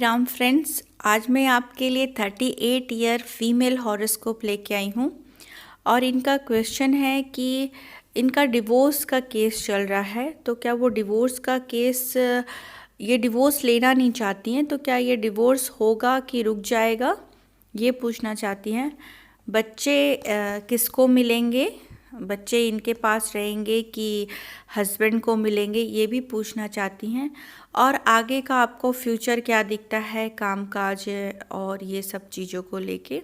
Ram friends, आज मैं आपके लिए 38 ईयर फीमेल हॉरोस्कोप लेके आई हूँ। और इनका क्वेश्चन है कि इनका डिवोर्स का केस चल रहा है, तो क्या वो डिवोर्स का केस, ये डिवोर्स लेना नहीं चाहती हैं, तो क्या ये डिवोर्स होगा कि रुक जाएगा, ये पूछना चाहती हैं। बच्चे किसको मिलेंगे, बच्चे इनके पास रहेंगे कि हस्बैंड को मिलेंगे, ये भी पूछना चाहती हैं। और आगे का आपको फ्यूचर क्या दिखता है, कामकाज और ये सब चीज़ों को लेके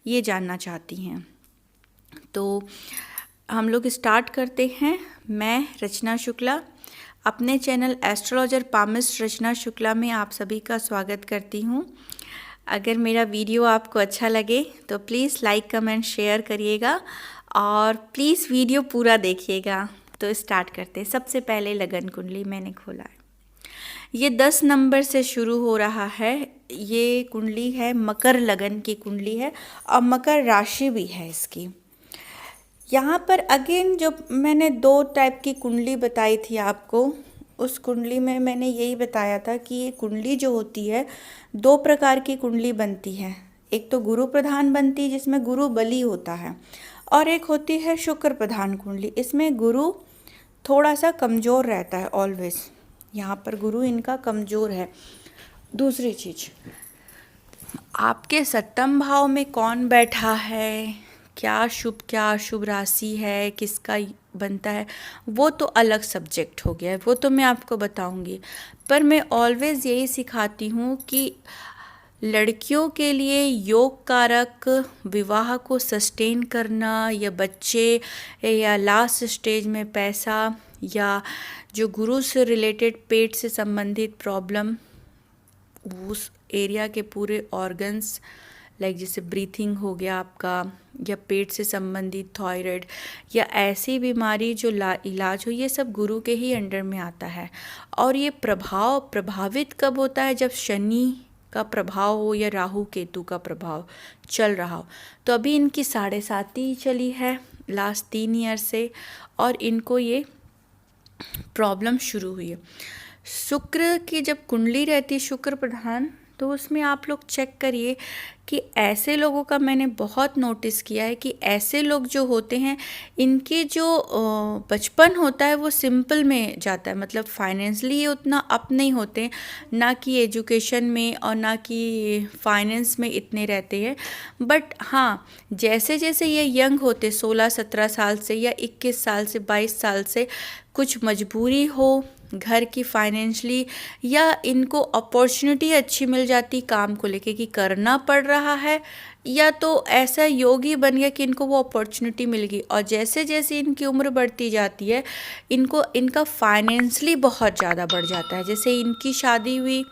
ये जानना चाहती हैं। तो हम लोग स्टार्ट करते हैं। मैं रचना शुक्ला अपने चैनल एस्ट्रोलॉजर पामिस्ट रचना शुक्ला में आप सभी का स्वागत करती हूँ। अगर मेरा वीडियो आपको अच्छा लगे तो प्लीज़ लाइक कमेंट शेयर करिएगा और प्लीज़ वीडियो पूरा देखिएगा। तो स्टार्ट करते हैं। सबसे पहले लगन कुंडली मैंने खोला है। ये 10 नंबर से शुरू हो रहा है। ये कुंडली है, मकर लगन की कुंडली है और मकर राशि भी है इसकी। यहाँ पर अगेन जो मैंने 2 टाइप की कुंडली बताई थी आपको, उस कुंडली में मैंने यही बताया था कि ये कुंडली जो होती है 2 प्रकार की कुंडली बनती है। एक तो गुरु प्रधान बनती है जिसमें गुरु बली होता है, और एक होती है शुक्र प्रधान कुंडली। इसमें गुरु थोड़ा सा कमज़ोर रहता है ऑलवेज। यहाँ पर गुरु इनका कमज़ोर है। दूसरी चीज़, आपके 7वें भाव में कौन बैठा है, क्या शुभ क्या अशुभ राशि है, किसका बनता है, वो तो अलग सब्जेक्ट हो गया है, वो तो मैं आपको बताऊंगी। पर मैं ऑलवेज़ यही सिखाती हूँ कि लड़कियों के लिए योग कारक, विवाह को सस्टेन करना, या बच्चे, या लास्ट स्टेज में पैसा, या जो गुरु से रिलेटेड पेट से संबंधित प्रॉब्लम, उस एरिया के पूरे ऑर्गन्स लाइक जैसे ब्रीथिंग हो गया आपका, या पेट से संबंधित थायराइड, या ऐसी बीमारी जो इलाज हो, ये सब गुरु के ही अंडर में आता है। और ये प्रभावित कब होता है, जब शनि का प्रभाव हो या राहु केतु का प्रभाव चल रहा हो। तो अभी इनकी 7.5 चली है लास्ट 3 ईयर से, और इनको ये प्रॉब्लम शुरू हुई है। शुक्र की जब कुंडली रहती शुक्र प्रधान, तो उसमें आप लोग चेक करिए कि ऐसे लोगों का मैंने बहुत नोटिस किया है कि ऐसे लोग जो होते हैं, इनके जो बचपन होता है वो सिंपल में जाता है। मतलब फाइनेंशियली ये उतना अप नहीं होते, ना कि एजुकेशन में और ना कि फाइनेंस में इतने रहते हैं। बट हाँ, जैसे जैसे ये यंग होते 16-17 साल से या 21 साल से 22 साल से, कुछ मजबूरी हो घर की फाइनेंशली, या इनको अपॉर्चुनिटी अच्छी मिल जाती काम को लेके कि करना पड़ रहा है, या तो ऐसा योग ही बन गया कि इनको वो अपॉर्चुनिटी मिल गई। और जैसे जैसे इनकी उम्र बढ़ती जाती है, इनका फाइनेंशली बहुत ज़्यादा बढ़ जाता है। जैसे इनकी शादी हुई,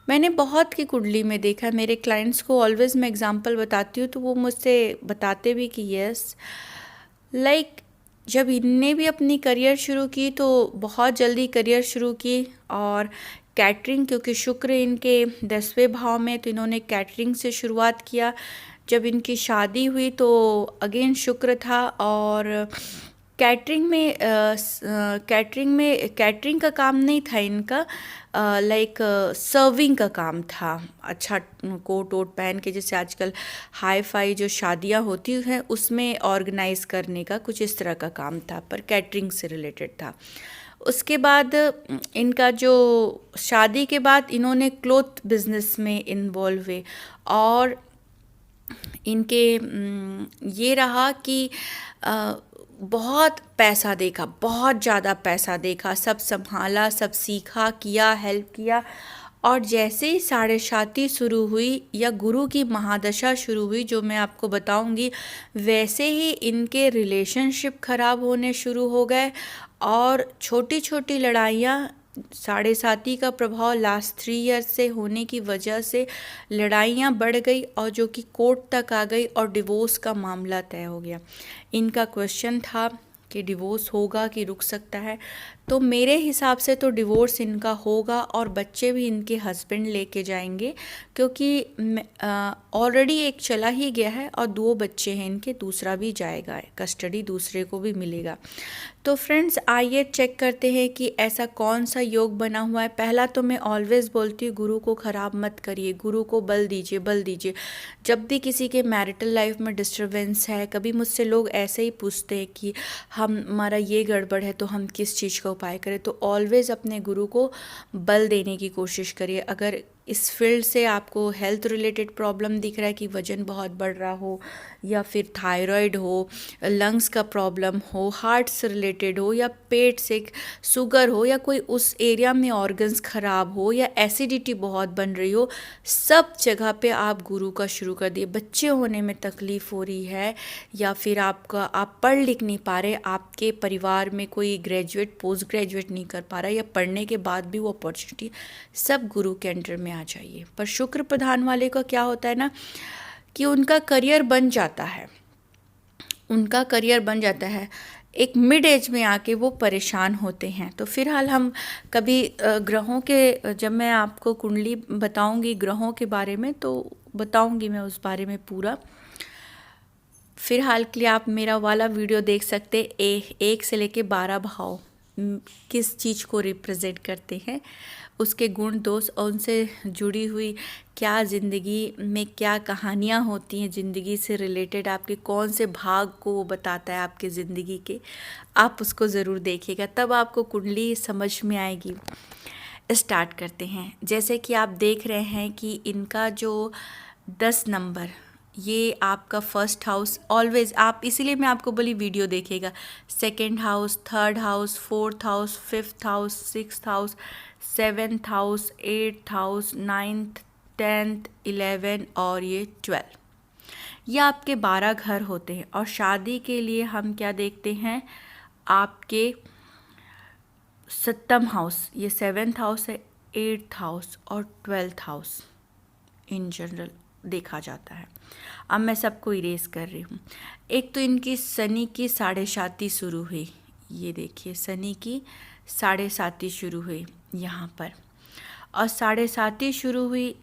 मैंने बहुत की कुंडली में देखा। मेरे क्लाइंट्स को ऑलवेज मैं एग्जांपल बताती हूँ, तो वो मुझसे बताते भी कि यस, लाइक जब इनने भी अपनी करियर शुरू की तो बहुत जल्दी करियर शुरू की। और कैटरिंग, क्योंकि शुक्र इनके 10वें भाव में, तो इन्होंने कैटरिंग से शुरुआत किया। जब इनकी शादी हुई तो अगेन शुक्र था, और कैटरिंग का काम नहीं था इनका, लाइक सर्विंग का काम था। अच्छा कोट वोट पहन के, जैसे आजकल हाई फाई जो शादियां होती हैं उसमें ऑर्गेनाइज करने का कुछ इस तरह का काम था, पर कैटरिंग से रिलेटेड था। उसके बाद इनका जो शादी के बाद इन्होंने क्लोथ बिजनेस में इन्वॉल्व हुए, और इनके ये रहा कि बहुत पैसा देखा, बहुत ज़्यादा पैसा देखा, सब संभाला, सब सीखा, किया, हेल्प किया। और जैसे ही 7.5 शुरू हुई या गुरु की महादशा शुरू हुई, जो मैं आपको बताऊंगी, वैसे ही इनके रिलेशनशिप खराब होने शुरू हो गए। और छोटी छोटी लड़ाइयाँ, 7.5 का प्रभाव लास्ट 3 ईयर से होने की वजह से लड़ाइयाँ बढ़ गई, और जो कि कोर्ट तक आ गई, और डिवोर्स का मामला तय हो गया। इनका क्वेश्चन था कि डिवोर्स होगा कि रुक सकता है। तो मेरे हिसाब से तो डिवोर्स इनका होगा, और बच्चे भी इनके हस्बैंड लेके जाएंगे, क्योंकि ऑलरेडी एक चला ही गया है और 2 बच्चे हैं इनके, दूसरा भी जाएगा, कस्टडी दूसरे को भी मिलेगा। तो फ्रेंड्स आइए चेक करते हैं कि ऐसा कौन सा योग बना हुआ है। पहला तो मैं ऑलवेज बोलती हूँ, गुरु को ख़राब मत करिए, गुरु को बल दीजिए, बल दीजिए। जब भी किसी के मैरिटल लाइफ में डिस्टरबेंस है, कभी मुझसे लोग ऐसे ही पूछते हैं कि हमारा ये गड़बड़ है तो हम किस चीज़ का उपाय करें, तो ऑलवेज अपने गुरु को बल देने की कोशिश करिए। अगर इस फील्ड से आपको हेल्थ रिलेटेड प्रॉब्लम दिख रहा है कि वज़न बहुत बढ़ रहा हो, या फिर थायराइड हो, लंग्स का प्रॉब्लम हो, हार्ट से रिलेटेड हो, या पेट से शुगर हो, या कोई उस एरिया में ऑर्गन्स ख़राब हो, या एसिडिटी बहुत बन रही हो, सब जगह पे आप गुरु का शुरू कर दिए। बच्चे होने में तकलीफ़ हो रही है, या फिर आप पढ़ लिख नहीं पा रहे, आपके परिवार में कोई ग्रेजुएट पोस्ट ग्रेजुएट नहीं कर पा रहा, या पढ़ने के बाद भी वो अपॉर्चुनिटी, सब गुरु के अंडर में आ जाइए। पर शुक्र प्रधान वाले का क्या होता है ना कि उनका करियर बन जाता है, उनका करियर बन जाता है, एक मिड एज में आके वो परेशान होते हैं। तो फिलहाल हम कभी ग्रहों के, जब मैं आपको कुंडली बताऊंगी ग्रहों के बारे में, तो बताऊंगी मैं उस बारे में पूरा। फिलहाल के लिए आप मेरा वाला वीडियो देख सकते, 1 से लेके 12 भाव किस चीज़ को रिप्रेजेंट करते हैं, उसके गुण दोष और उनसे जुड़ी हुई क्या ज़िंदगी में क्या कहानियाँ होती हैं, ज़िंदगी से रिलेटेड आपके कौन से भाग को वो बताता है आपके ज़िंदगी के। आप उसको ज़रूर देखिएगा, तब आपको कुंडली समझ में आएगी। स्टार्ट करते हैं। जैसे कि आप देख रहे हैं कि इनका जो 10 नंबर, ये आपका फर्स्ट हाउस, ऑलवेज आप, इसीलिए मैं आपको बोली वीडियो देखिएगा। Second house, third house, fourth house, fifth house, sixth house, seventh house, eighth house, ninth, 10th, 11 और ये 12, ये आपके 12 घर होते हैं। और शादी के लिए हम क्या देखते हैं, आपके 7th हाउस, ये 7th हाउस है, 8th हाउस और 12th हाउस इन जनरल देखा जाता है। अब मैं सबको इरेज कर रही हूँ। एक तो इनकी शनि की 7.5 शुरू हुई, ये देखिए शनि की 7.5 शुरू हुई यहाँ पर, और 7.5 शुरू हुई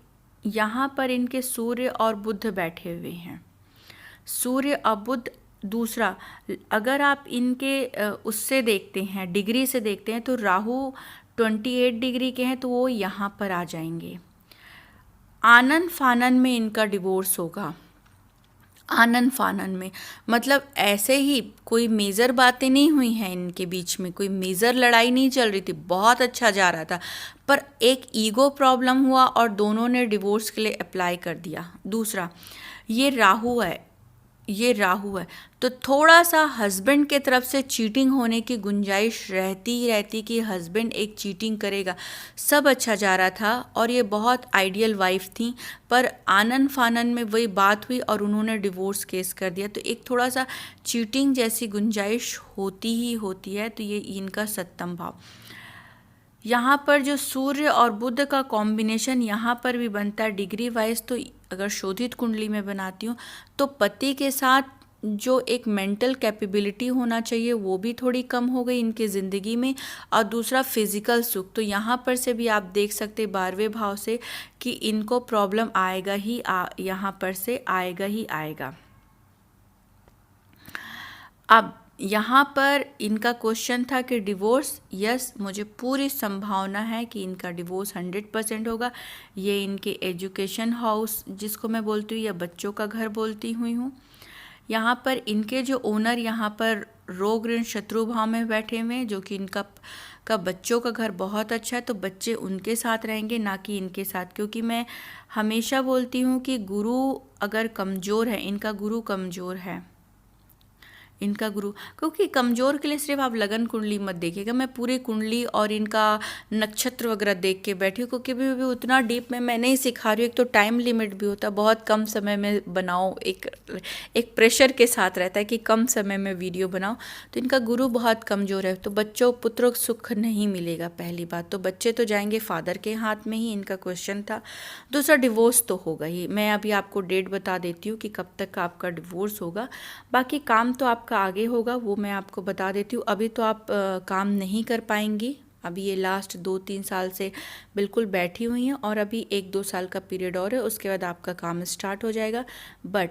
यहाँ पर इनके सूर्य और बुध बैठे हुए हैं। सूर्य और बुध, दूसरा अगर आप इनके उससे देखते हैं, डिग्री से देखते हैं, तो राहु 28 डिग्री के हैं, तो वो यहाँ पर आ जाएंगे। आनन फानन में इनका डिवोर्स होगा, आनन फानन में, मतलब ऐसे ही कोई मेजर बातें नहीं हुई हैं इनके बीच में, कोई मेजर लड़ाई नहीं चल रही थी, बहुत अच्छा जा रहा था, पर एक ईगो प्रॉब्लम हुआ और दोनों ने डिवोर्स के लिए अप्लाई कर दिया। दूसरा ये राहु है, ये राहु है, तो थोड़ा सा हस्बैंड के तरफ से चीटिंग होने की गुंजाइश रहती कि हस्बैंड एक चीटिंग करेगा। सब अच्छा जा रहा था और ये बहुत आइडियल वाइफ थी, पर आनन फानन में वही बात हुई और उन्होंने डिवोर्स केस कर दिया, तो एक थोड़ा सा चीटिंग जैसी गुंजाइश होती ही होती है। तो ये इनका 7th भाव। यहाँ पर जो सूर्य और बुध का कॉम्बिनेशन यहाँ पर भी बनता है डिग्री वाइज, तो अगर शोधित कुंडली में बनाती हूँ तो पति के साथ जो एक मेंटल कैपेबिलिटी होना चाहिए वो भी थोड़ी कम हो गई इनके ज़िंदगी में, और दूसरा फिजिकल सुख। तो यहाँ पर से भी आप देख सकते 12वें भाव से कि इनको प्रॉब्लम आएगा ही, यहाँ पर से आएगा ही आएगा। अब यहाँ पर इनका क्वेश्चन था कि डिवोर्स, यस मुझे पूरी संभावना है कि इनका डिवोर्स 100% होगा। ये इनके एजुकेशन हाउस जिसको मैं बोलती हूँ या बच्चों का घर बोलती हुई हूँ। यहाँ पर इनके जो ओनर यहाँ पर रोग ऋण शत्रु भाव में बैठे हुए हैं, जो कि इनका बच्चों का घर बहुत अच्छा है, तो बच्चे उनके साथ रहेंगे ना कि इनके साथ, क्योंकि मैं हमेशा बोलती हूँ कि गुरु अगर कमज़ोर है, इनका गुरु कमज़ोर है, इनका गुरु, क्योंकि कमज़ोर के लिए सिर्फ आप लगन कुंडली मत देखिएगा, मैं पूरी कुंडली और इनका नक्षत्र वगैरह देख के बैठी हूँ, क्योंकि भी उतना डीप में मैं नहीं सिखा रही हूँ। एक तो टाइम लिमिट भी होता है, बहुत कम समय में बनाओ, एक प्रेशर के साथ रहता है कि कम समय में वीडियो बनाओ। तो इनका गुरु बहुत कमज़ोर है, तो बच्चों पुत्रों को सुख नहीं मिलेगा। पहली बात तो बच्चे तो जाएंगे फादर के हाथ में ही, इनका क्वेश्चन था। दूसरा डिवोर्स तो होगा ही, मैं अभी आपको डेट बता देती हूँ कि कब तक आपका डिवोर्स होगा। बाकी काम तो आपका आगे होगा, वो मैं आपको बता देती हूँ। अभी तो आप काम नहीं कर पाएंगी, अभी ये लास्ट 2-3 साल से बिल्कुल बैठी हुई हैं, और अभी 1-2 साल का पीरियड और है, उसके बाद आपका काम स्टार्ट हो जाएगा। बट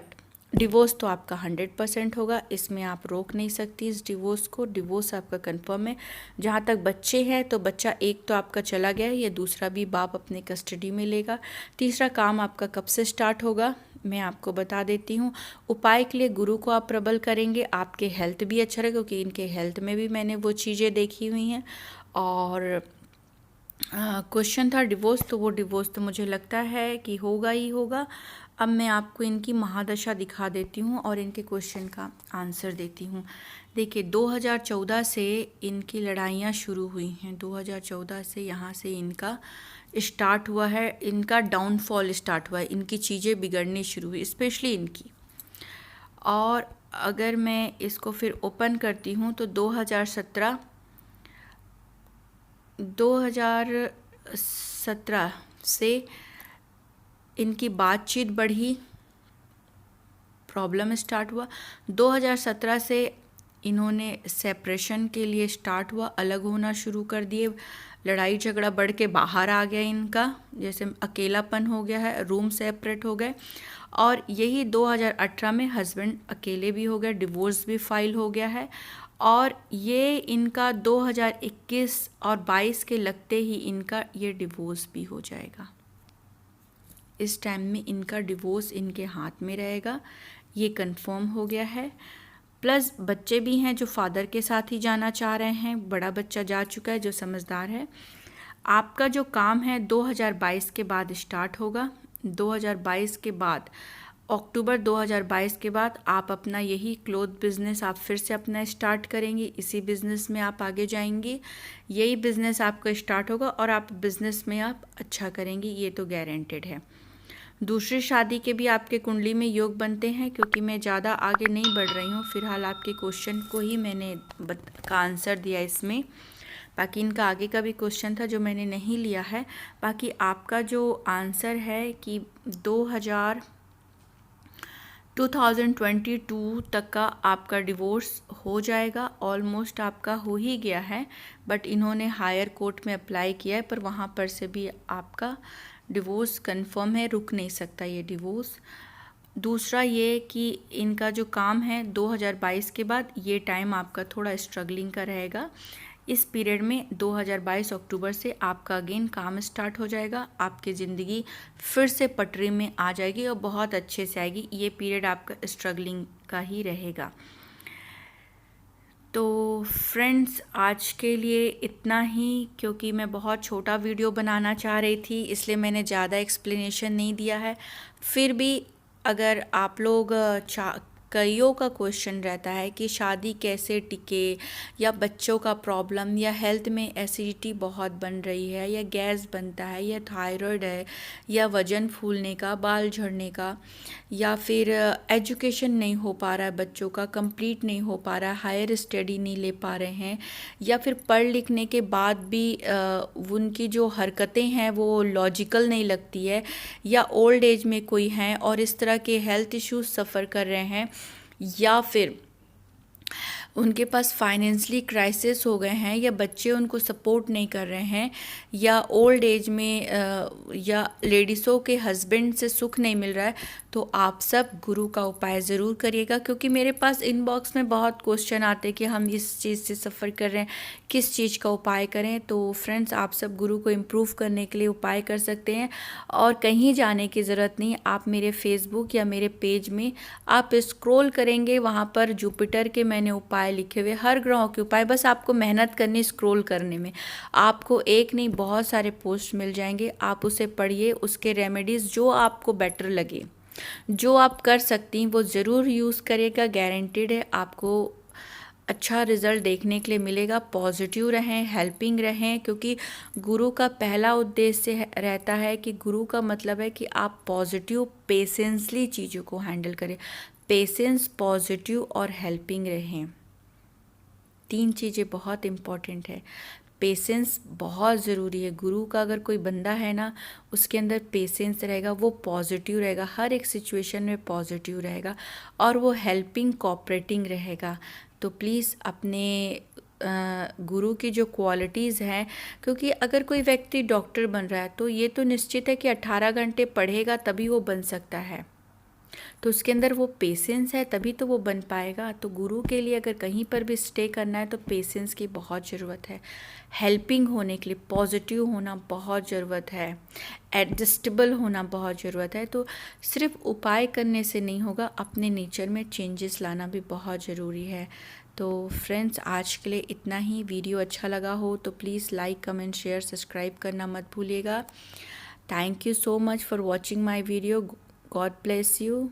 डिवोर्स तो आपका 100% होगा, इसमें आप रोक नहीं सकती इस डिवोर्स को। डिवोर्स आपका कंफर्म है। जहाँ तक बच्चे हैं तो बच्चा एक तो आपका चला गया है, ये दूसरा भी बाप अपने कस्टडी में लेगा। तीसरा काम आपका कब से स्टार्ट होगा मैं आपको बता देती हूँ। उपाय के लिए गुरु को आप प्रबल करेंगे, आपके हेल्थ भी अच्छा रहेगा क्योंकि इनके हेल्थ में भी मैंने वो चीज़ें देखी हुई हैं। और क्वेश्चन था डिवोर्स, तो वो डिवोर्स तो मुझे लगता है कि होगा ही होगा। अब मैं आपको इनकी महादशा दिखा देती हूँ और इनके क्वेश्चन का आंसर देती हूँ। देखिए 2014 से इनकी लड़ाइयाँ शुरू हुई हैं। 2014 से यहाँ से इनका स्टार्ट हुआ है, इनका डाउनफॉल स्टार्ट हुआ है, इनकी चीज़ें बिगड़नी शुरू हुई, स्पेशली इनकी। और अगर मैं इसको फिर ओपन करती हूँ तो 2017 से इनकी बातचीत बढ़ी, प्रॉब्लम स्टार्ट हुआ। 2017 से इन्होंने सेपरेशन के लिए स्टार्ट हुआ, अलग होना शुरू कर दिए, लड़ाई झगड़ा बढ़ के बाहर आ गया इनका, जैसे अकेलापन हो गया है, रूम सेपरेट हो गए। और यही 2018 में हस्बैंड अकेले भी हो गए, डिवोर्स भी फाइल हो गया है। और ये इनका 2021 और 22 के लगते ही इनका ये डिवोर्स भी हो जाएगा। इस टाइम में इनका डिवोर्स इनके हाथ में रहेगा, ये कंफर्म हो गया है। प्लस बच्चे भी हैं जो फादर के साथ ही जाना चाह रहे हैं, बड़ा बच्चा जा चुका है जो समझदार है। आपका जो काम है 2022 के बाद स्टार्ट होगा। 2022 के बाद अक्टूबर 2022 के बाद आप अपना यही क्लोथ बिज़नेस आप फिर से अपना स्टार्ट करेंगी, इसी बिज़नेस में आप आगे जाएंगी, यही बिज़नेस आपका स्टार्ट होगा और आप बिज़नेस में आप अच्छा करेंगी, ये तो गारंटेड है। दूसरी शादी के भी आपके कुंडली में योग बनते हैं, क्योंकि मैं ज़्यादा आगे नहीं बढ़ रही हूँ, फिलहाल आपके क्वेश्चन को ही मैंने का आंसर दिया इसमें। बाकी इनका आगे का भी क्वेश्चन था जो मैंने नहीं लिया है। बाकी आपका जो आंसर है कि 2022 तक का आपका डिवोर्स हो जाएगा, ऑलमोस्ट आपका हो ही गया है, बट इन्होंने हायर कोर्ट में अप्लाई किया है, पर वहाँ पर से भी आपका डिवोर्स कंफर्म है, रुक नहीं सकता ये डिवोर्स। दूसरा ये कि इनका जो काम है 2022 के बाद ये टाइम आपका थोड़ा स्ट्रगलिंग का रहेगा। इस पीरियड में 2022 अक्टूबर से आपका अगेन काम स्टार्ट हो जाएगा, आपकी ज़िंदगी फिर से पटरी में आ जाएगी और बहुत अच्छे से आएगी। ये पीरियड आपका स्ट्रगलिंग का ही रहेगा। तो फ्रेंड्स आज के लिए इतना ही, क्योंकि मैं बहुत छोटा वीडियो बनाना चाह रही थी इसलिए मैंने ज़्यादा एक्सप्लेनेशन नहीं दिया है। फिर भी अगर आप लोग कईयों का क्वेश्चन रहता है कि शादी कैसे टिके, या बच्चों का प्रॉब्लम, या हेल्थ में एसिडिटी बहुत बन रही है, या गैस बनता है, या थायराइड है, या वज़न फूलने का, बाल झड़ने का, या फिर एजुकेशन नहीं हो पा रहा है बच्चों का, कंप्लीट नहीं हो पा रहा है, हायर स्टडी नहीं ले पा रहे हैं, या फिर पढ़ लिखने के बाद भी उनकी जो हरकतें हैं वो लॉजिकल नहीं लगती है, या ओल्ड एज में कोई हैं और इस तरह के हेल्थ इश्यूज सफ़र कर रहे हैं, या फिर उनके पास फाइनेंशियली क्राइसिस हो गए हैं, या बच्चे उनको सपोर्ट नहीं कर रहे हैं, या ओल्ड एज में या लेडीज़ों के हस्बैंड से सुख नहीं मिल रहा है, तो आप सब गुरु का उपाय ज़रूर करिएगा। क्योंकि मेरे पास इनबॉक्स में बहुत क्वेश्चन आते हैं कि हम इस चीज़ से सफ़र कर रहे हैं, किस चीज़ का उपाय करें। तो फ्रेंड्स आप सब गुरु को इम्प्रूव करने के लिए उपाय कर सकते हैं और कहीं जाने की ज़रूरत नहीं। आप मेरे फेसबुक या मेरे पेज में आप स्क्रॉल करेंगे, वहाँ पर जुपिटर के मैंने उपाय लिखे हुए, हर ग्रहों के उपाय, बस आपको मेहनत करनी स्क्रॉल करने में। आपको एक नहीं बहुत सारे पोस्ट मिल जाएंगे, आप उसे पढ़िए, उसके रेमेडीज़ जो आपको बेटर लगे, जो आप कर सकती हैं वो ज़रूर यूज़ करिएगा, गारंटेड है आपको अच्छा रिज़ल्ट देखने के लिए मिलेगा। पॉजिटिव रहें, हेल्पिंग रहें, क्योंकि गुरु का पहला उद्देश्य रहता है कि गुरु का मतलब है कि आप पॉजिटिव पेशेंसली चीज़ों को हैंडल करें। पेशेंस, पॉजिटिव और हेल्पिंग रहें, तीन चीज़ें बहुत इम्पॉर्टेंट है। पेशेंस बहुत ज़रूरी है। गुरु का अगर कोई बंदा है ना, उसके अंदर पेशेंस रहेगा, वो पॉजिटिव रहेगा, हर एक सिचुएशन में पॉजिटिव रहेगा, और वो हेल्पिंग, कोऑपरेटिंग रहेगा। तो प्लीज़ अपने गुरु की जो क्वालिटीज़ हैं, क्योंकि अगर कोई व्यक्ति डॉक्टर बन रहा है तो ये तो निश्चित है कि 18 घंटे पढ़ेगा तभी वो बन सकता है। तो उसके अंदर वो पेशेंस है, तभी तो वो बन पाएगा। तो गुरु के लिए अगर कहीं पर भी स्टे करना है तो पेशेंस की बहुत ज़रूरत है। हेल्पिंग होने के लिए पॉजिटिव होना बहुत ज़रूरत है, एडजस्टेबल होना बहुत ज़रूरत है। तो सिर्फ उपाय करने से नहीं होगा, अपने नेचर में चेंजेस लाना भी बहुत ज़रूरी है। तो फ्रेंड्स, आज के लिए इतना ही। वीडियो अच्छा लगा हो तो please like, comment, share, subscribe करना मत भूलिएगा। Thank you so much for watching my video. God bless you.